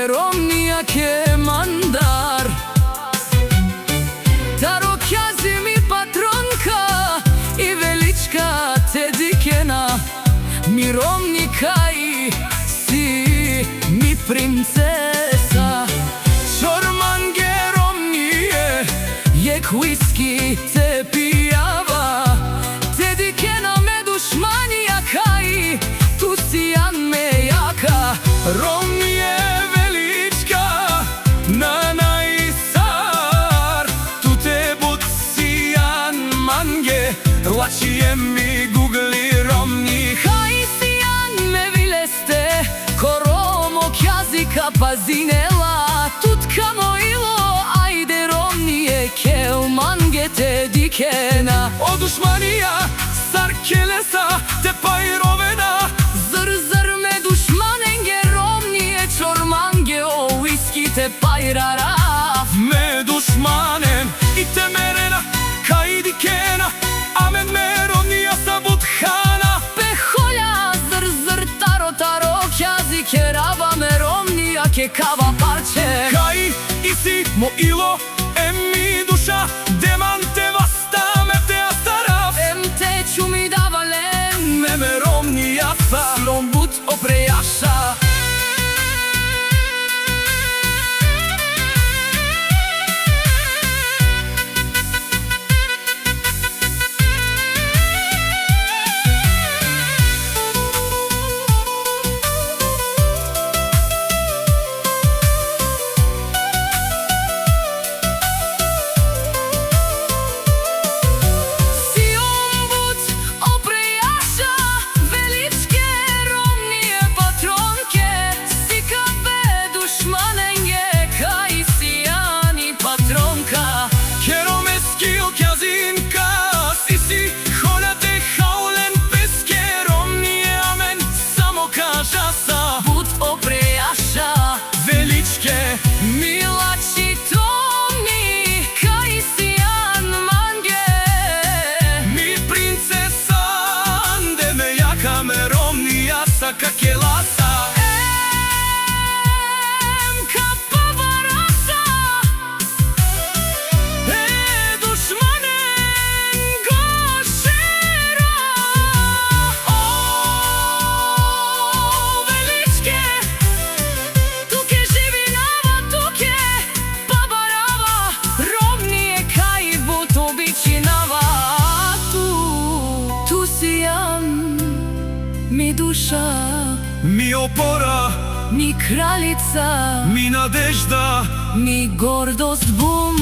Romnia che mandar Taro kjazi mi patronka I velička te dikena Mi Romnika I si mi princesa Čormange Romnije jek whisky te pijava Te dikena me dušmanija kaj Tu si jan me jaka Romnije Lačije mi Google Romni Haisijan me vileste Koromo kjazika pazinela Tutkamo ilo Ajde Romnije Kelmange te dikena O dušmanija Sarkelesa Te pajrovena Zr zr me dušmanenge Romnije Čormange o whisky te pajrara Me dušmanen I te merena Kaj dikena Amen me Romnija sa buthana Peholja zr zr taro taro kjazi kerava me Romnija ke kava parče Kaj isi mo ilo em mi duša Demante vasta me te astaraf Em te ću mi davalen me Romnija sa Lombut oprejaša Mi duša, mi opora, mi kraljica, mi nadežda, mi gordost bum